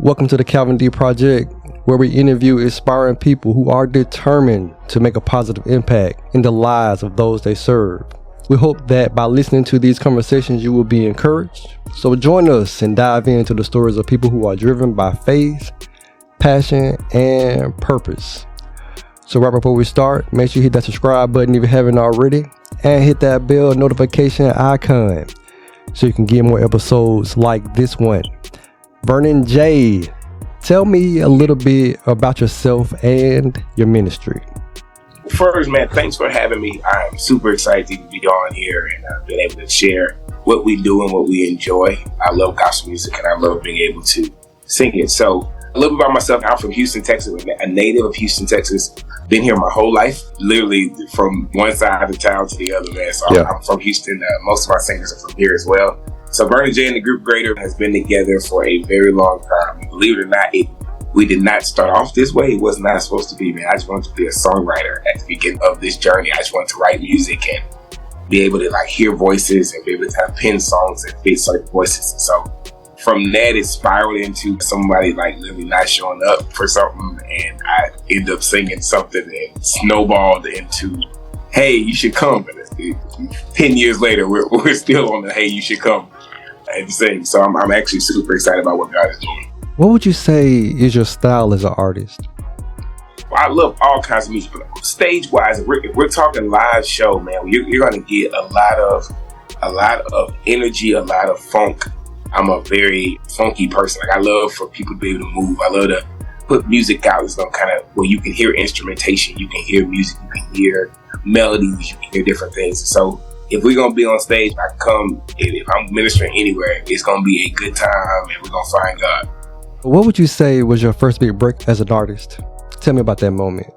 Welcome to the Calvin D Project, where we interview inspiring people who are determined to make a positive impact in the lives of those they serve. We hope that by listening to these conversations, you will be encouraged. So join us and dive into the stories of people who are driven by faith, passion, and purpose. So right before we start, make sure you hit that subscribe button if you haven't already, and hit that bell notification icon so you can get more episodes like this one. Vernon Jai, tell me a little bit about yourself and your ministry. First, man, thanks for having me. I'm super excited to be on here and being able to share what we do and what we enjoy. I love gospel music and I love being able to sing it. So a little bit about myself. I'm from Houston, Texas, a native of Houston, Texas. Been here my whole life, literally from one side of the town to the other, man. So I'm from Houston. Most of my singers are from here as well. So Vernon Jai and the group Greater has been together for a very long time. Believe it or not, we did not start off this way. It was not supposed to be, man. I just wanted to be a songwriter at the beginning of this journey. I just wanted to write music and be able to hear voices and be able to have pen songs and fit certain voices. And so from that, it spiraled into somebody literally not showing up for something, and I end up singing something and snowballed into, hey, you should come. And 10 years later, we're still on the hey, you should come and sing. So I'm actually super excited about what God is doing. What would you say is your style as an artist? Well, I love all kinds of music, but stage-wise, if we're talking live show, man, you're going to get a lot of energy, a lot of funk. I'm a very funky person. I love for people to be able to move. I love to put music out. It's where you can hear instrumentation, you can hear music, you can hear melodies, you can hear different things. So if we're going to be on stage, if I'm ministering anywhere, it's going to be a good time and we're going to find God. What would you say was your first big break as an artist? Tell me about that moment.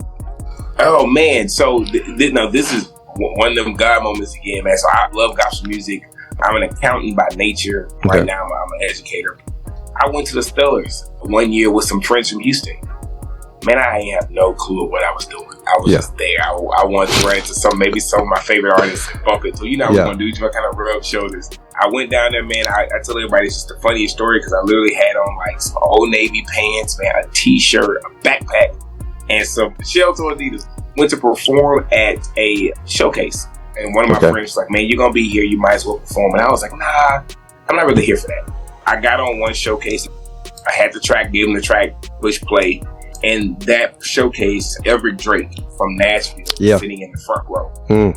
Oh, man. So this is one of them God moments again, man. So I love gospel music. I'm an accountant by nature. Right now, I'm an educator. I went to the Stellars one year with some friends from Houston. Man, I ain't have no clue what I was doing. I was just there. I wanted to run into some of my favorite artists and bump into. You know what we're going to do. You kind of rub shoulders. I went down there, man. I tell everybody it's just the funniest story because I literally had on some Old Navy pants, man, a t-shirt, a backpack, and some Shells or Adidas. Went to perform at a showcase. And one of my friends was like, man, you're going to be here. You might as well perform. And I was like, nah, I'm not really here for that. I got on one showcase. I had the track, gave them the track, push play. And that showcase, Everett Drake from Nashville, sitting in the front row.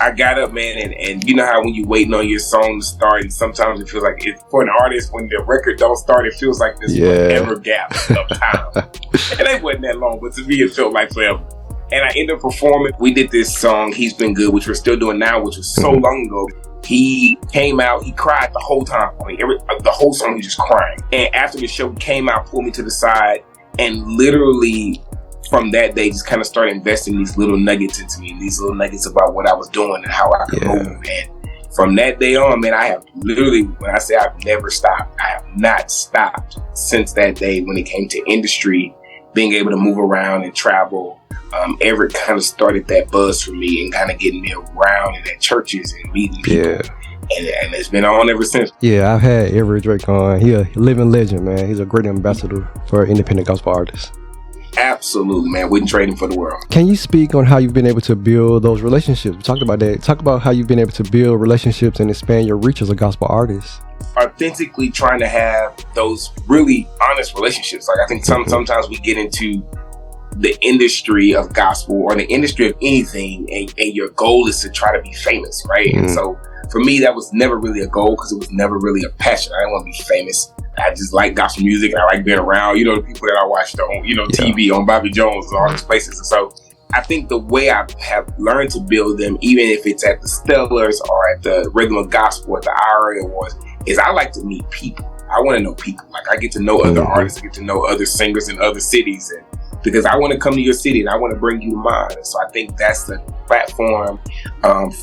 I got up, man, and you know how when you're waiting on your song to start, and sometimes it feels like, for an artist, when the record don't start, it feels like this forever gap of time. And it wasn't that long, but to me, it felt like forever. And I ended up performing. We did this song, He's Been Good, which we're still doing now, which was so long ago. He came out, he cried the whole time. The whole song, he was just crying. And after the show, he came out, pulled me to the side, and literally from that day, just kind of started investing these little nuggets into me, these little nuggets about what I was doing and how I could move. And from that day on, man, I have literally, when I say I've never stopped, I have not stopped since that day when it came to industry, being able to move around and travel. Everett kind of started that buzz for me and kind of getting me around and at churches and meeting people. And it's been on ever since. Yeah, I've had Everett Drake on. He's a living legend, man. He's a great ambassador for independent gospel artists. Absolutely, man. Wouldn't trade him for the world. Can you speak on how you've been able to build those relationships? We talked about that. Talk about how you've been able to build relationships and expand your reach as a gospel artist. Authentically trying to have those really honest relationships. I think sometimes we get into the industry of gospel or the industry of anything, and your goal is to try to be famous, right? And so for me, that was never really a goal because it was never really a passion. I didn't want to be famous. I just like gospel music and I like being around, the people that I watched on, TV, on Bobby Jones and all these places. And so I think the way I have learned to build them, even if it's at the Stellars or at the Rhythm of Gospel, at the IRA Awards, is I like to meet people. I want to know people. I get to know other artists, I get to know other singers in other cities, and because I want to come to your city and I want to bring you mine. And so I think that's the platform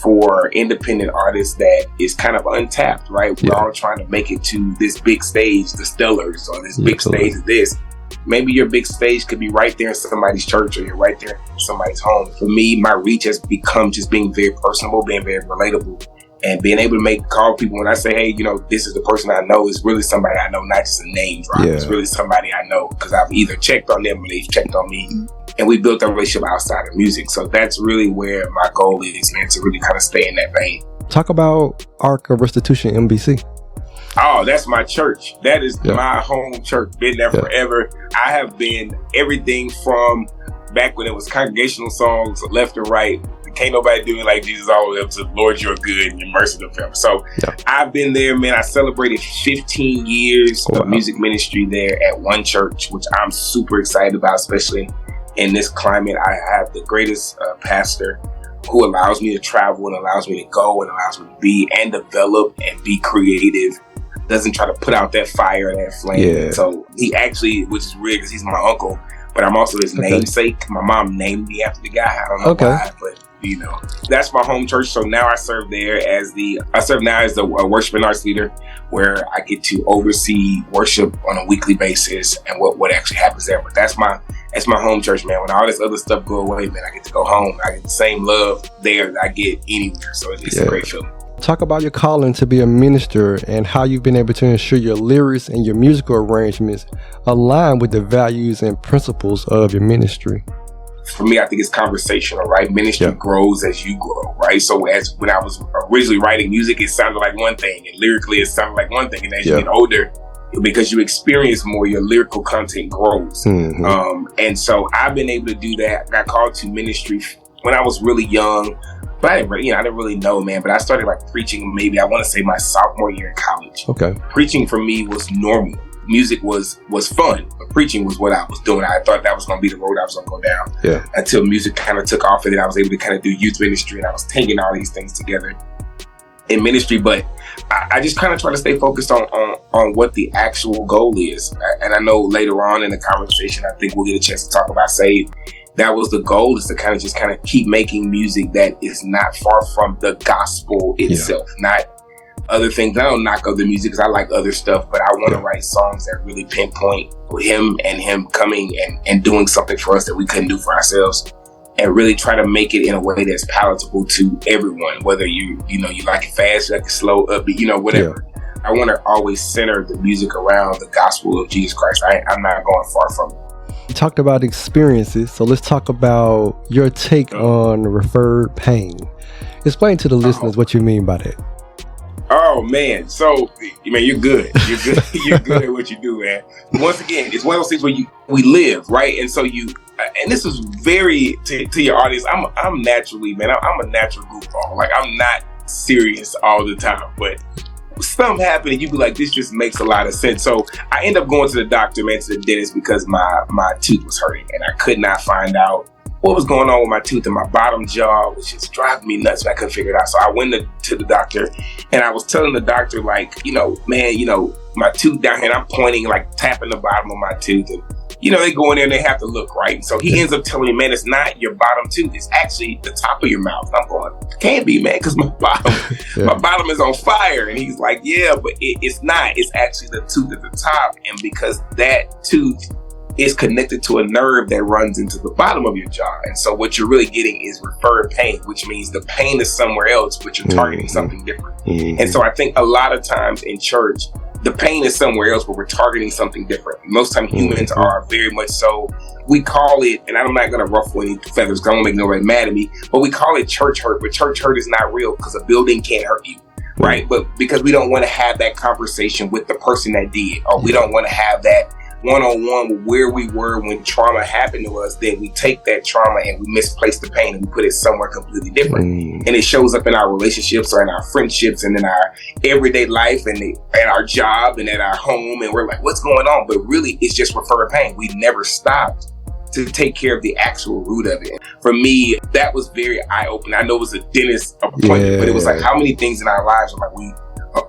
for independent artists that is kind of untapped, right? We're all trying to make it to this big stage, the Stellars, or this big stage of this. Maybe your big stage could be right there in somebody's church or you're right there in somebody's home. For me, my reach has become just being very personable, being very relatable, And being able to call people when I say, hey, this is the person I know, is really somebody I know, not just a name drop. Yeah. It's really somebody I know because I've either checked on them or they've checked on me. And we built a relationship outside of music. So that's really where my goal is, man, to really kind of stay in that vein. Talk about Ark of Restitution MBC. Oh, that's my church. That is my home church. Been there forever. I have been everything from back when it was congregational songs, left and right. Can't nobody do me like Jesus, all the way up to Lord, you're good and your mercy to forever. So I've been there, man. I celebrated 15 years of music ministry there at one church, which I'm super excited about, especially in this climate. I have the greatest pastor who allows me to travel and allows me to go and allows me to be and develop and be creative. Doesn't try to put out that fire and that flame. Yeah. So he actually, which is weird because he's my uncle, but I'm also his namesake. My mom named me after the guy. I don't know why, but that's my home church. So now I serve there as the worship and arts leader, where I get to oversee worship on a weekly basis and what actually happens there. But that's my home church, man. When all this other stuff go away, man, I get to go home. I get the same love there that I get anywhere. So it's a great feeling. Talk about your calling to be a minister and how you've been able to ensure your lyrics and your musical arrangements align with the values and principles of your ministry. For me, I think it's conversational, right? Ministry grows as you grow, right? So when I was originally writing music, it sounded like one thing, and lyrically it sounded like one thing. And as you get older, because you experience more, your lyrical content grows. Mm-hmm. And so I've been able to do that. I got called to ministry when I was really young, but I didn't really know, man. But I started preaching maybe, I want to say, my sophomore year in college. Okay. Preaching for me was normal. Music was fun, but preaching was what I was doing. I thought that was going to be the road I was going to go down. Yeah. Until music kind of took off, and then I was able to kind of do youth ministry, and I was taking all these things together in ministry. But I just kind of try to stay focused on what the actual goal is. And I know later on in the conversation, I think we'll get a chance to talk about Save. That was the goal, is to kind of keep making music that is not far from the gospel itself, not other things. I don't knock other music because I like other stuff, but I want to write songs that really pinpoint him coming and doing something for us that we couldn't do for ourselves, and really try to make it in a way that's palatable to everyone, whether you like it fast, you like it slow, upbeat, whatever. Yeah. I want to always center the music around the gospel of Jesus Christ. I'm not going far from it. You talked about experiences, so let's talk about your take on referred pain. Explain to the listeners what you mean by that. Oh man, so man, you're good. You're good. You're good at what you do, man. Once again, it's one of those things where we live, right? And so and this is very to your audience. I'm naturally, man. I'm a natural goofball. I'm not serious all the time, but something happened and you be like, this just makes a lot of sense. So I end up going to the doctor, man, to the dentist, because my tooth was hurting and I could not find out what was going on with my tooth in my bottom jaw, which is driving me nuts. I couldn't figure it out. So I went to the doctor, and I was telling the doctor, man, my tooth down here, and I'm pointing, tapping the bottom of my tooth. And, they go in there and they have to look, right? So he ends up telling me, man, it's not your bottom tooth. It's actually the top of your mouth. And I'm going, it can't be, man, because my bottom is on fire. And he's like, yeah, but it's not. It's actually the tooth at the top. And because that tooth is connected to a nerve that runs into the bottom of your jaw. And so what you're really getting is referred pain, which means the pain is somewhere else, but you're targeting something different. Mm-hmm. And so I think a lot of times in church, the pain is somewhere else, but we're targeting something different. Most times humans are very much so, we call it, and I'm not going to ruffle any feathers because I don't make nobody mad at me, but we call it church hurt. But church hurt is not real because a building can't hurt you, right? But because we don't want to have that conversation with the person that did, or we don't want to have that one-on-one where we were when trauma happened to us, then we take that trauma and we misplace the pain and we put it somewhere completely different. And it shows up in our relationships or in our friendships and in our everyday life and at our job and at our home, and we're like, what's going on? But really, it's just referred pain. We never stopped to take care of the actual root of it. For me, that was very eye-opening. I know it was a dentist appointment, but it was how many things in our lives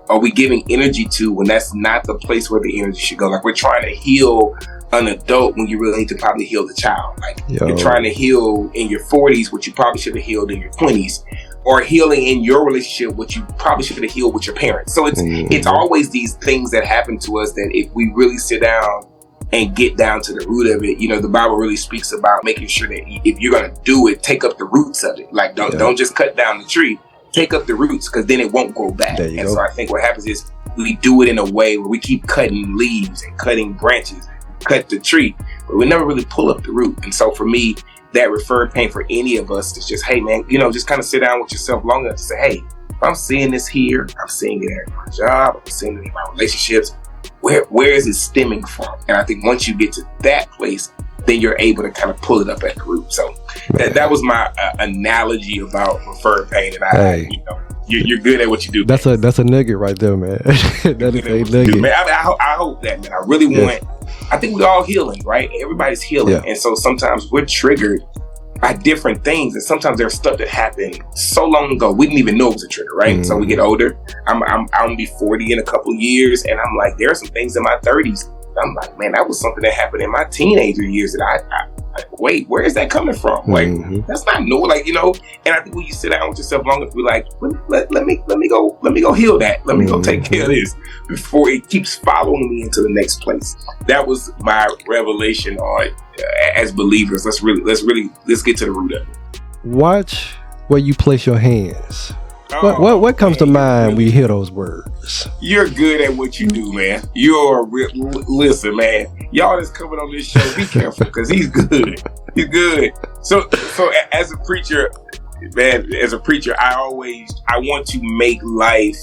are we giving energy to when that's not the place where the energy should go? We're trying to heal an adult when you really need to probably heal the child. You're trying to heal in your 40s what you probably should have healed in your 20s, or healing in your relationship what you probably should have healed with your parents. So it's always these things that happen to us that if we really sit down and get down to the root of it, the Bible really speaks about making sure that if you're going to do it, take up the roots of it. Don't just cut down the tree. take up the roots, because then it won't grow back. And go. so I think what happens is we do it in a way where we keep cutting leaves and cutting branches, cut the tree, but we never really pull up the root. And so for me, that referred pain for any of us is just, hey man, just kind of sit down with yourself long enough to say, hey, if I'm seeing this here, I'm seeing it at my job, I'm seeing it in my relationships, where is it stemming from? And I think once you get to that place, then you're able to kind of pull it up at the root. So that was my analogy about referred pain. And you're good at what you do. That's a nugget right there, man. That is a nugget. Man, I hope that, man. I really want. I think we're all healing, right? Everybody's healing, and so sometimes we're triggered by different things, and sometimes there's stuff that happened so long ago we didn't even know it was a trigger, right? Mm-hmm. So we get older. I'm gonna be 40 in a couple of years, and I'm like, there are some things in my 30s. I'm like, man, that was something that happened in my teenager years that I wait, where is that coming from? Like, that's not new, like, and I think when you sit down with yourself long enough, be like, let me go heal that. Let me go take care of this before it keeps following me into the next place. That was my revelation on as believers. Let's get to the root of it. Watch where you place your hands. What comes to mind when you hear those words? You're good at what you do, man. Listen, man. Y'all that's coming on this show, be careful, because he's good. He's good. So as a preacher, man, I want to make life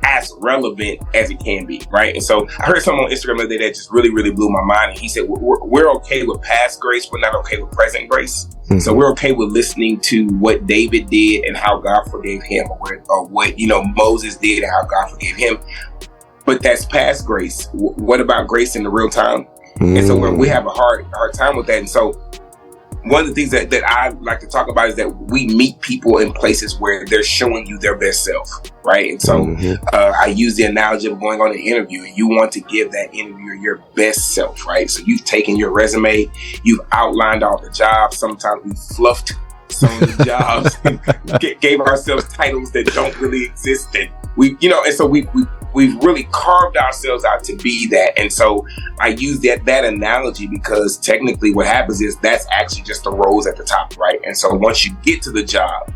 as relevant as it can be, right? And so I heard someone on Instagram the other day that just really, really blew my mind. And he said, we're okay with past grace, but not okay with present grace. Mm-hmm. So we're okay with listening to what David did and how God forgave him, or what Moses did and how God forgave him. But that's past grace. What about grace in the real time? Mm-hmm. And so when we have a hard time with that. And so one of the things that I like to talk about is that we meet people in places where they're showing you their best self, right? And so I use the analogy of going on an interview, and you want to give that interviewer your best self, right? So you've taken your resume, you've outlined all the jobs. Sometimes we fluffed some of the jobs and gave ourselves titles that don't really exist. And and so we've really carved ourselves out to be that. And so I use that analogy because technically what happens is that's actually just the roles at the top, right? And so once you get to the job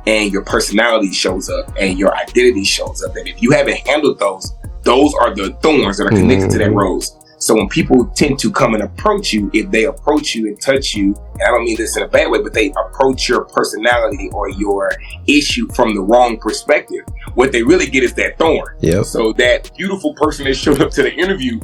and your personality shows up and your identity shows up, and if you haven't handled those are the thorns that are connected to that rose. So when people tend to come and approach you, if they approach you and touch you, and I don't mean this in a bad way, but they approach your personality or your issue from the wrong perspective, what they really get is that thorn. Yep. So that beautiful person that showed up to the interview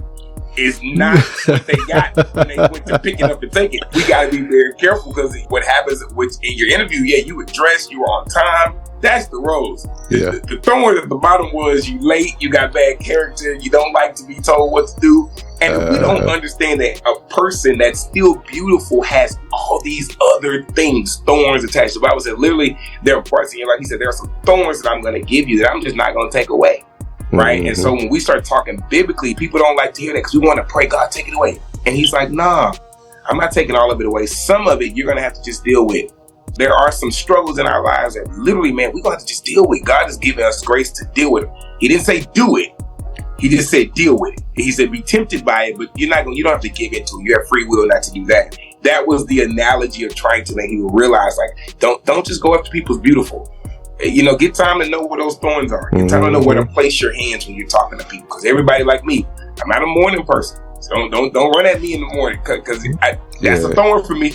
is not what they got when they went to pick it up and take it. We got to be very careful, because what happens in your interview, you were dressed, you were on time. That's the rose. Yeah. The thorn at the bottom was you late, you got bad character, you don't like to be told what to do. And we don't understand that a person that's still beautiful has all these other things, thorns attached. The Bible said literally there are parts in your life, he said, there are some thorns that I'm going to give you that I'm just not going to take away. Right? Mm-hmm. And so when we start talking biblically, people don't like to hear that because we want to pray, God, take it away. And he's like, nah, I'm not taking all of it away. Some of it you're going to have to just deal with. There are some struggles in our lives that literally, man, we're going to have to just deal with. God has given us grace to deal with them. He didn't say do it. He just said deal with it. He said be tempted by it, but you don't have to give into it. You have free will not to do that. That was the analogy of trying to make people realize, like, don't just go after people's beautiful. Get time to know where those thorns are. Get time to know where to place your hands when you're talking to people. Because everybody like me, I'm not a morning person. So don't run at me in the morning, because that's a thorn for me.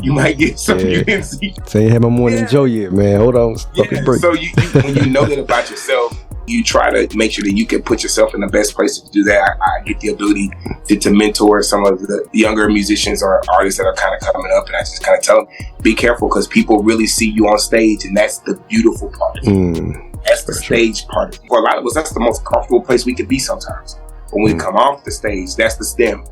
You might get something you didn't see. So you have my morning Joe yet, man. Hold on, break. So you when you know that about yourself, you try to make sure that you can put yourself in the best place to do that. I get the ability to mentor some of the younger musicians or artists that are kind of coming up, and I just kind of tell them, be careful, because people really see you on stage, and that's the beautiful part of it. That's the stage part of it. For a lot of us, that's the most comfortable place we can be sometimes. When we come off the stage, that's the stem.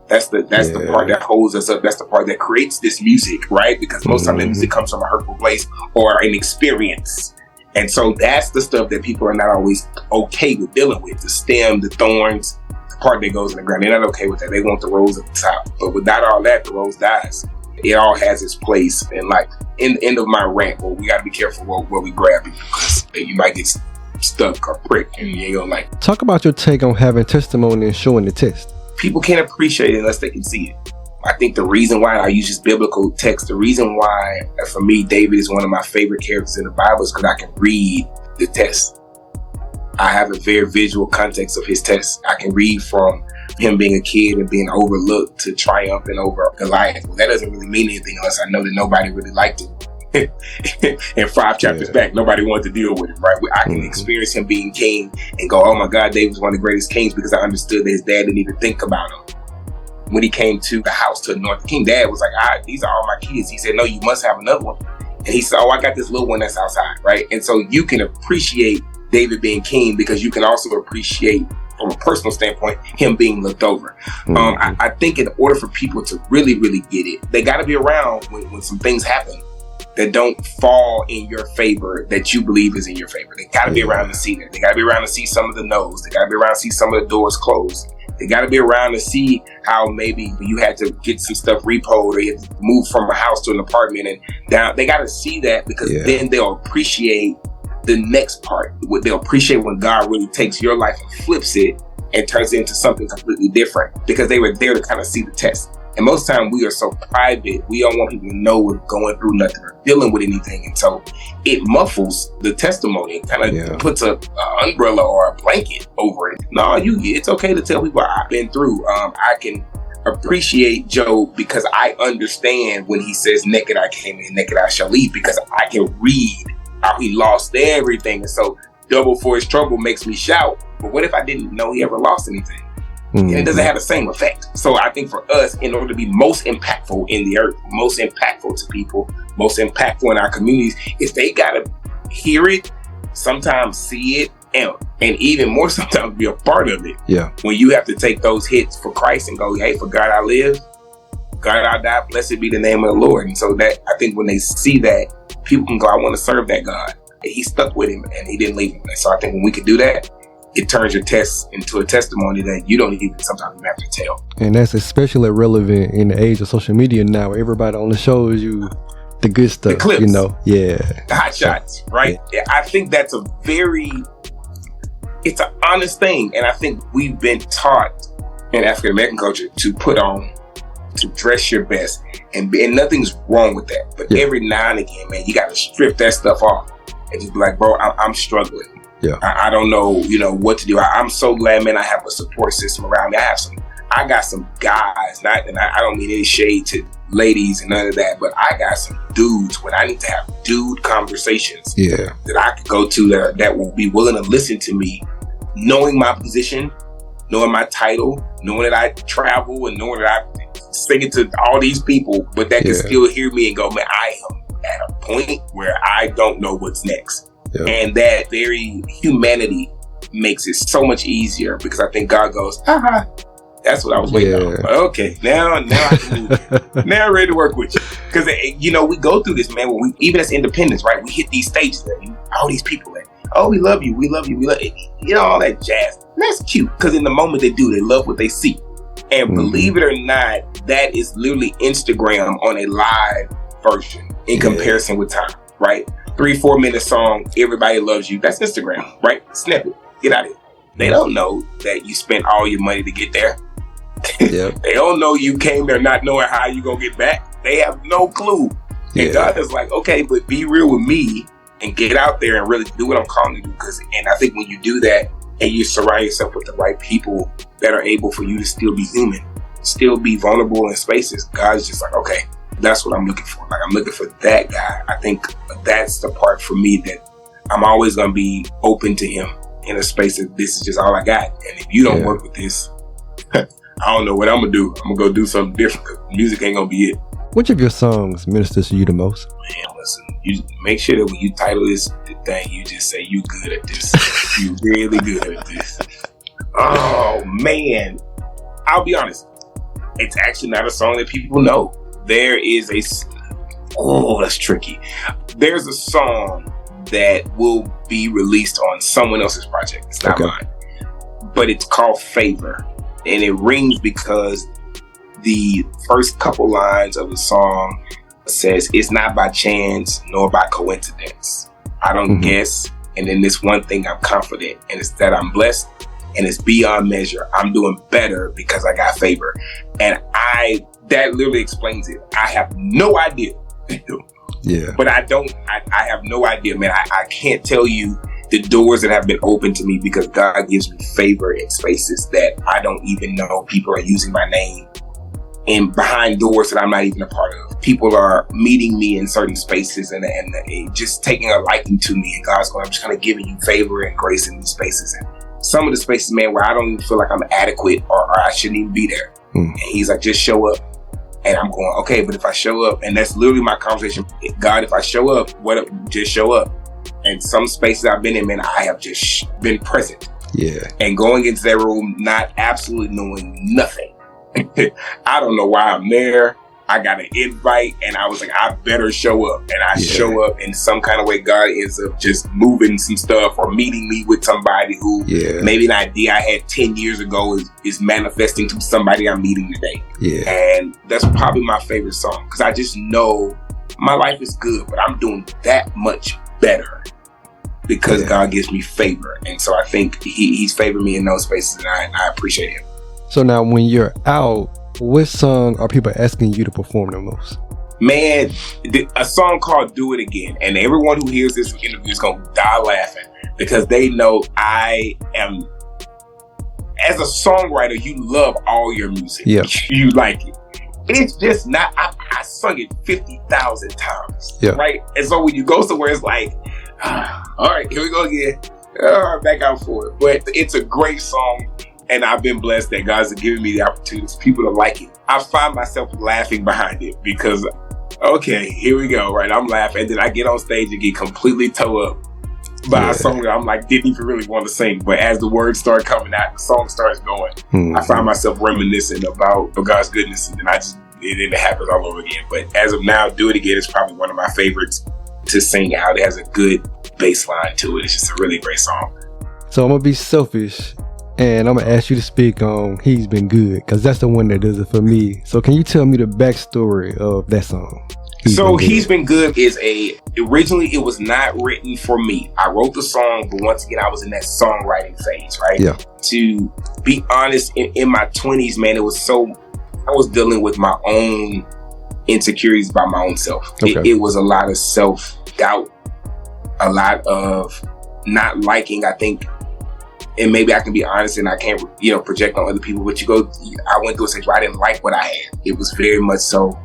That's the part that holds us up. That's the part that creates this music, right? Because most of the music comes from a hurtful place or an experience. And so that's the stuff that people are not always okay with dealing with. The stem, the thorns, the part that goes in the ground. They're not okay with that. They want the rose at the top. But without all that, the rose dies. It all has its place. And like, in the end of my rant, we got to be careful where we grab it, because you might get stuck or pricked and you ain't gonna like it. Talk about your take on having testimony and showing the test. People can't appreciate it unless they can see it. I think the reason why I use just biblical text, the reason why for me David is one of my favorite characters in the Bible is because I can read the text. I have a very visual context of his test. I can read from him being a kid and being overlooked to triumphing over Goliath. Well, that doesn't really mean anything unless I know that nobody really liked him. And 5 chapters back, nobody wanted to deal with him, right? I can experience him being king and go, oh my God, David's one of the greatest kings, because I understood that his dad didn't even think about him. When he came to the house to anoint the king, dad was like, these are all my kids. He said, no, you must have another one. And he said, oh, I got this little one that's outside, right? And so you can appreciate David being king because you can also appreciate, from a personal standpoint, him being looked over. I think in order for people to really, really get it, they got to be around when some things happen that don't fall in your favor, that you believe is in your favor. They got to be around to see that. They got to be around to see some of the no's. They got to be around to see some of the doors closed. They got to be around to see how maybe you had to get some stuff repoed, or you had to move from a house to an apartment and down. They got to see that, because then they'll appreciate the next part. They'll appreciate when God really takes your life and flips it and turns it into something completely different, because they were there to kind of see the test. And most time we are so private, we don't want people to know we're going through nothing or dealing with anything. And so it muffles the testimony. It kind of puts a umbrella or a blanket over it. No, it's okay to tell people I've been through. I can appreciate Job because I understand when he says naked I came and naked I shall leave, because I can read how he lost everything. And so double for his trouble makes me shout. But what if I didn't know he ever lost anything? And it doesn't have the same effect. So I think for us, in order to be most impactful in the earth, most impactful to people, most impactful in our communities, is they got to hear it, sometimes see it, and even more sometimes be a part of it. Yeah. When you have to take those hits for Christ and go, hey, for God I live, God I die, blessed be the name of the Lord. And so that, I think when they see that, people can go, I want to serve that God. And he stuck with him and he didn't leave him. And so I think when we can do that, it turns your test into a testimony that you don't even sometimes have to tell. And that's especially relevant in the age of social media now, where everybody on the show is you the good stuff, the clips, the hot shots, right? Yeah. I think that's it's an honest thing. And I think we've been taught in African American culture to put on, to dress your best, and nothing's wrong with that. But every now and again, man, you got to strip that stuff off and just be like, bro, I'm struggling. Yeah, I don't know, what to do. I'm so glad, man, I have a support system around me. I got some guys, and I don't mean any shade to ladies and none of that, but I got some dudes when I need to have dude conversations that I could go to that will be willing to listen to me, knowing my position, knowing my title, knowing that I travel, and knowing that I sing it to all these people, but that can still hear me and go, man, I am at a point where I don't know what's next. Yeah. And that very humanity makes it so much easier, because I think God goes, that's what I was waiting on. Okay, now I can move. Now I'm ready to work with you. Because, we go through this, man, when even as independents, right? We hit these stages, all these people, we love you, we love you, we love you, all that jazz. And that's cute, because in the moment they love what they see. And believe it or not, that is literally Instagram on a live version in comparison with time, right? 3-4 minute song, everybody loves you. That's Instagram, right? Snip it, get out of it. They don't know that you spent all your money to get there. They don't know you came there not knowing how you gonna get back. They have no clue. And God is like, okay, but be real with me and get out there and really do what I'm calling you to do. And I think when you do that and you surround yourself with the right people that are able for you to still be human, still be vulnerable in spaces, God's just like, okay, that's what I'm looking for. Like, I'm looking for that guy. I think that's the part for me that I'm always going to be open to him in a space that this is just all I got. And if you don't work with this, I don't know what I'm going to do. I'm going to go do something different, because music ain't going to be it. Which of your songs ministers to you the most? Man, listen, you make sure that when you title this thing, you just say you good at this. You really good at this. Oh, man. I'll be honest. It's actually not a song that people know. There is that's tricky. There's a song that will be released on someone else's project. It's not mine. But it's called Favor. And it rings because the first couple lines of the song says, it's not by chance nor by coincidence. I don't guess. And then this one thing I'm confident, and it's that I'm blessed, and it's beyond measure. I'm doing better because I got favor. And I that literally explains it. I have no idea. Yeah. But I have no idea, man. I can't tell you the doors that have been opened to me because God gives me favor in spaces that I don't even know. People are using my name and behind doors that I'm not even a part of. People are meeting me in certain spaces and just taking a liking to me. And God's going, I'm just kind of giving you favor and grace in these spaces. And some of the spaces, man, where I don't even feel like I'm adequate or I shouldn't even be there. And he's like, just show up. And I'm going, okay, but if I show up, and that's literally my conversation. God, if I show up, just show up. And some spaces I've been in, man, I have just been present. Yeah. And going into that room, not absolutely knowing nothing. I don't know why I'm there. I got an invite and I was like, I better show up. And I show up in some kind of way. God ends up just moving some stuff or meeting me with somebody who maybe an idea I had 10 years ago is manifesting to somebody I'm meeting today. Yeah. And that's probably my favorite song because I just know my life is good, but I'm doing that much better because God gives me favor. And so I think he's favored me in those spaces and I appreciate him. So now when you're out, what song are people asking you to perform the most? Man, a song called Do It Again. And everyone who hears this interview is going to die laughing because they know I am, as a songwriter, you love all your music. Yeah. You like it. It's just not, I sung it 50,000 times. Yeah. Right? And so when you go somewhere, it's like, all right, here we go again. All right, back out for it. But it's a great song. And I've been blessed that God's given me the opportunities for people to like it. I find myself laughing behind it because, okay, here we go, right? I'm laughing. And then I get on stage and get completely toe up by a song that I'm like, didn't even really want to sing. But as the words start coming out, the song starts going. I find myself reminiscing about God's goodness. And then it happens all over again. But as of now, Do It Again is probably one of my favorites to sing out. It has a good bass line to it. It's just a really great song. So I'm going to be selfish. And I'm going to ask you to speak on He's Been Good, because that's the one that does it for me. So can you tell me the backstory of that song? He's Been Good is originally it was not written for me. I wrote the song, but once again, I was in that songwriting phase, right? Yeah. To be honest, in my 20s, man, I was dealing with my own insecurities by my own self. Okay. It was a lot of self-doubt, a lot of not liking, I think. And maybe I can be honest and I can't, project on other people. But I went through a stage where I didn't like what I had. It was very much so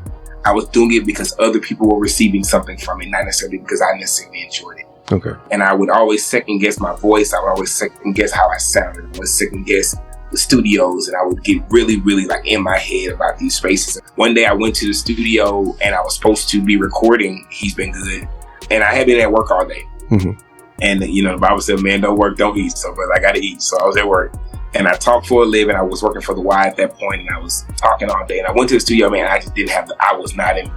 I was doing it because other people were receiving something from it, not necessarily because I necessarily enjoyed it. Okay. And I would always second guess my voice. I would always second guess how I sounded. I would second guess the studios, and I would get really, really like in my head about these spaces. One day I went to the studio and I was supposed to be recording He's Been Good, and I had been at work all day. Mm-hmm. And, the Bible said, man, don't work, don't eat. So, but I got to eat. So I was at work and I talked for a living. I was working for the Y at that point and I was talking all day. And I went to the studio, man, I just didn't have I was not in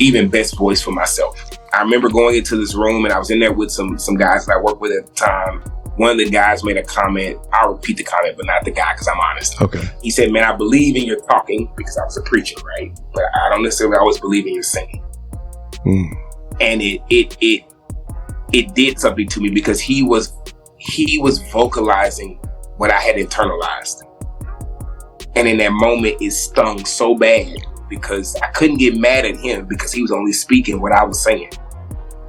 even best voice for myself. I remember going into this room and I was in there with some guys that I worked with at the time. One of the guys made a comment. I'll repeat the comment, but not the guy because I'm honest. Okay. He said, man, I believe in your talking because I was a preacher, right? But I don't necessarily always believe in your singing. And it did something to me because he was vocalizing what I had internalized. And in that moment, it stung so bad because I couldn't get mad at him because he was only speaking what I was saying.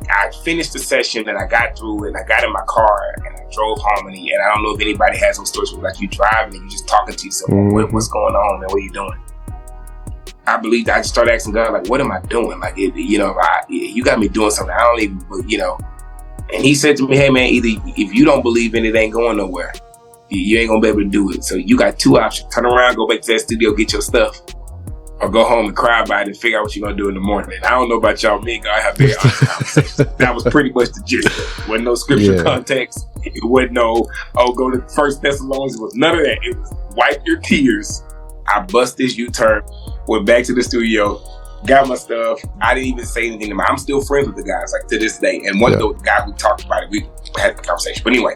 I finished the session and I got through and I got in my car and I drove home and I don't know if anybody has those stories where like you driving and you just talking to yourself, what's going on, man? What are you doing? I believed I just started asking God, like, what am I doing? Like, you got me doing something. I don't even, And he said to me, hey, man, either if you don't believe in it, ain't going nowhere. You ain't going to be able to do it. So you got two options. Turn around, go back to that studio, get your stuff. Or go home and cry about it and figure out what you're going to do in the morning. And I don't know about y'all. Me and God have very honest conversations. That was pretty much the gist. There wasn't no scripture context. It wasn't no, go to 1 Thessalonians. It was none of that. It was wipe your tears. I bust this U-turn, went back to the studio, got my stuff. I didn't even say anything to him. I'm still friends with the guys, like to this day. And one of the guys who talked about it, we had the conversation. But anyway,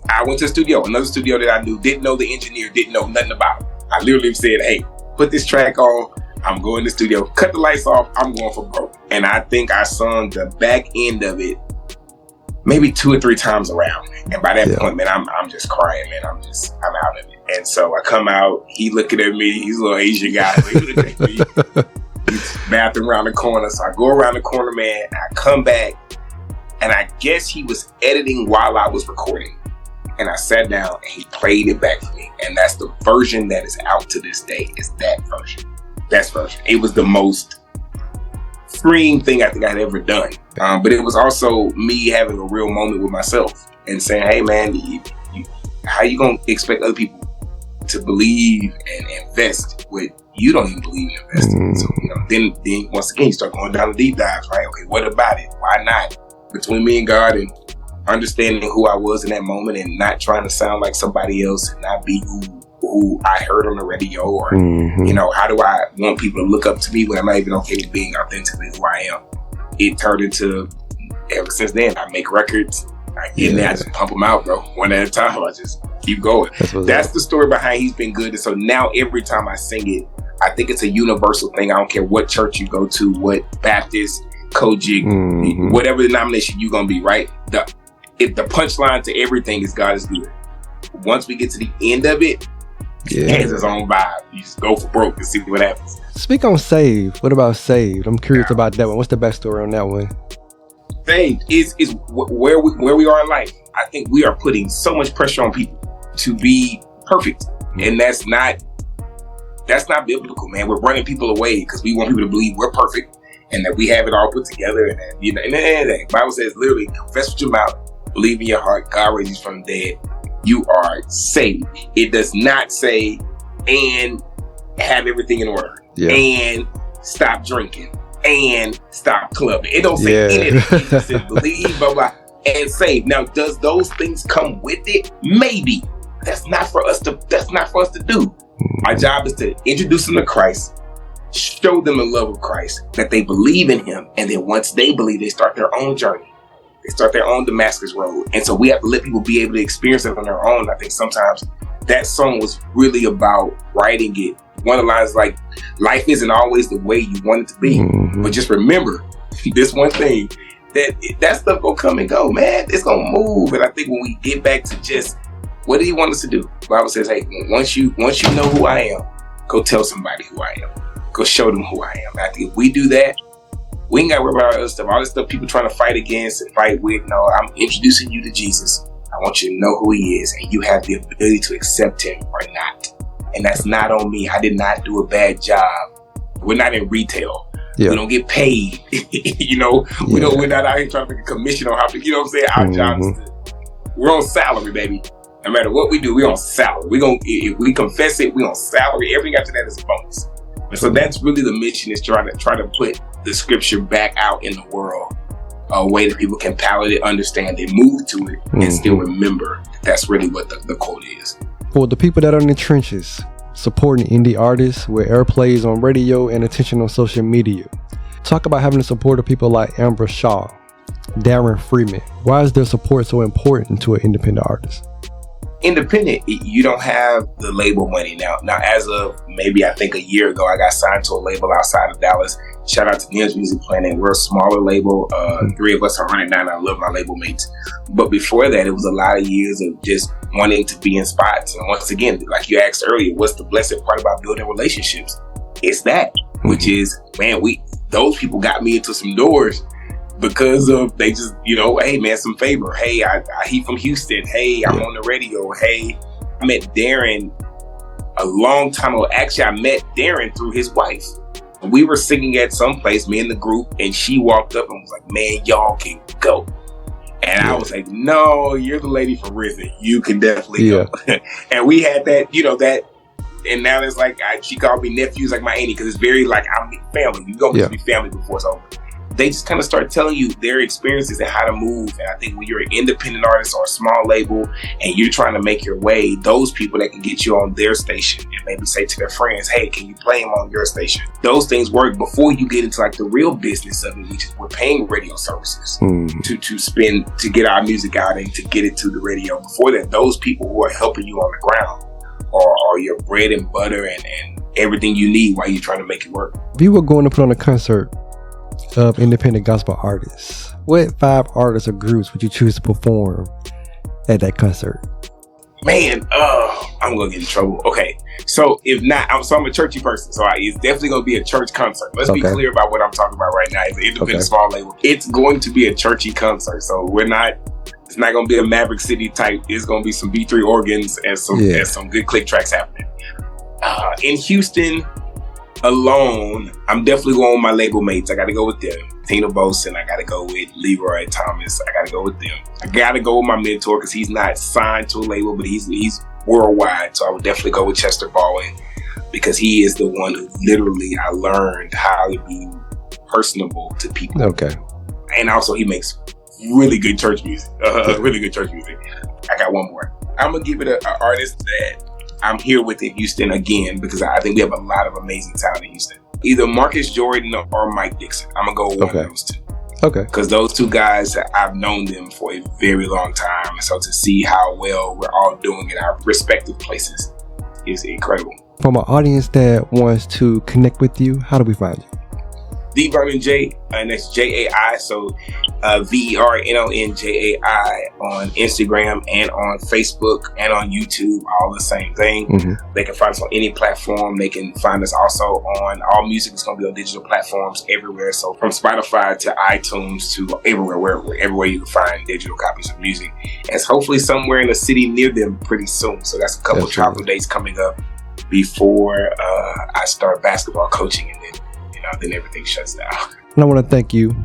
I went to the studio, another studio that I knew, didn't know the engineer, didn't know nothing about it. I literally said, hey, put this track on. I'm going to the studio, cut the lights off. I'm going for broke. And I think I sung the back end of it maybe 2 or 3 times around. And by that point, man, I'm just crying, man. I'm out of it. And so I come out, he looking at me, he's a little Asian guy, so he looking at me. He's bathroom around the corner. So I go around the corner, man, I come back, and I guess he was editing while I was recording. And I sat down and he played it back for me. And that's the version that is out to this day, is that version. That version. It was the most freeing thing I think I'd ever done. But it was also me having a real moment with myself and saying, hey man, how you gonna expect other people to believe and invest what you don't even believe in investing? So, then once again, you start going down the deep dives, right? Okay, what about it? Why not? Between me and God, and understanding who I was in that moment and not trying to sound like somebody else and not be who I heard on the radio, or, how do I want people to look up to me when I'm not even okay with being authentically who I am? It turned into, ever since then, I make records. I get in there, I just pump them out, bro. One at a time. I just keep going. That's the story behind He's Been Good. And so now every time I sing it, I think it's a universal thing. I don't care what church you go to, what Baptist, Kojic, whatever denomination you're going to be, right? The punchline to everything is God is good. Once we get to the end of it, it has its own vibe. You just go for broke and see what happens. Speak on Saved. What about Saved? I'm curious about that one. What's the backstory on that one? Saved is where we are in life. I think we are putting so much pressure on people to be perfect, and that's not biblical, man. We're running people away because we want people to believe we're perfect and that we have it all put together. And that, and the Bible says literally, confess with your mouth, believe in your heart, God raised you from the dead, you are saved. It does not say and have everything in order and stop drinking and stop clubbing. It don't say anything. It just says believe, blah, blah, and save. Now, does those things come with it? Maybe. That's not for us to do. Our job is to introduce them to Christ, show them the love of Christ, that they believe in him, and then once they believe, they start their own journey. They start their own Damascus road. And so we have to let people be able to experience it on their own. I think sometimes that song was really about writing it. One of the lines like, life isn't always the way you want it to be. But just remember this one thing, that stuff gonna come and go, man. It's gonna move. And I think when we get back to just, what did he want us to do? The Bible says, hey, once you know who I am, go tell somebody who I am. Go show them who I am. And I think if we do that, we ain't got to worry about all this stuff. All this stuff people trying to fight against and fight with. No, I'm introducing you to Jesus. I want you to know who he is, and you have the ability to accept him or not. And that's not on me. I did not do a bad job. We're not in retail. We don't get paid. We're not out here trying to make a commission on how to, you know what I'm saying? Our job is we're on salary, baby. No matter what we do, we're on salary. If we confess it, we're on salary. Everything after that is a bonus. And so that's really the mission, is try to put the scripture back out in the world, a way that people can palate it, understand it, move to it, and still remember that's really what the quote is. For the people that are in the trenches, supporting indie artists with airplay is on radio and attention on social media, talk about having the support of people like Amber Shaw, Darren Freeman. Why is their support so important to an independent artist? Independent, you don't have the label money now. Now, as of maybe I think a year ago, I got signed to a label outside of Dallas. Shout out to Neil's Music Planet. We're a smaller label. 3 of us are running now. I love my label mates. But before that, it was a lot of years of just wanting to be in spots. And once again, like you asked earlier, what's the blessed part about building relationships? It's that, which is, man, those people got me into some doors because of, they just, hey man, some favor. Hey, he from Houston. Hey, I'm on the radio. Hey, I met Darren a long time ago. Actually, I met Darren through his wife. We were singing at some place, me and the group, and she walked up and was like, man, y'all can go. And I was like, no, you're the lady from Risen. You can definitely go. And we had that, and now it's like, she called me nephews, like my auntie, because it's very like, I'm family. You go to be family before it's over. They just kind of start telling you their experiences and how to move. And I think when you're an independent artist or a small label and you're trying to make your way, those people that can get you on their station and maybe say to their friends, hey, can you play them on your station? Those things work before you get into like the real business of it, which is we're paying radio services to get our music out and to get it to the radio. Before that, those people who are helping you on the ground are your bread and butter and everything you need while you're trying to make it work. If you were going to put on a concert of independent gospel artists, what 5 artists or groups would you choose to perform at that concert? Man, I'm gonna get in trouble. Okay, so if not, I'm a churchy person, so it's definitely gonna be a church concert. Let's be clear about what I'm talking about right now. It's an independent small label. It's going to be a churchy concert, so it's not gonna be a Maverick City type. It's gonna be some B3 organs and some good click tracks happening. In Houston alone, I'm definitely going with my label mates. I got to go with them. Tina Boson, I got to go with Leroy Thomas. I got to go with them. I got to go with my mentor because he's not signed to a label, but he's worldwide. So I would definitely go with Chester Baldwin because he is the one who literally I learned how to be personable to people. Okay. And also he makes really good church music. Really good church music. I got one more. I'm going to give it an artist that I'm here with in Houston again because I think we have a lot of amazing talent in Houston. Either Marcus Jordan or Mike Dixon. I'm going to go with one of those two. Okay. Because those two guys, I've known them for a very long time. And so to see how well we're all doing in our respective places is incredible. From an audience that wants to connect with you, how do we find you? The Vernon Jai, and that's Jai. So VernonJai on Instagram and on Facebook and on YouTube, all the same thing. Mm-hmm. They can find us on any platform. They can find us also on all music. It's going to be on digital platforms everywhere. So from Spotify to iTunes to everywhere you can find digital copies of music. And it's hopefully somewhere in a city near them pretty soon. So that's a couple of travel dates coming up before I start basketball coaching, and then everything shuts down. And I want to thank you,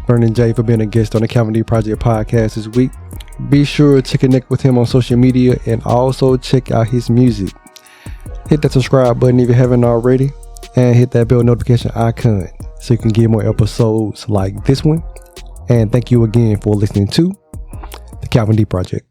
Vernon Jai, for being a guest on the Calvin D Project podcast this week. Be sure to connect with him on social media and also check out his music. Hit that subscribe button if you haven't already, and hit that bell notification icon so you can get more episodes like this one. And thank you again for listening to the Calvin D Project.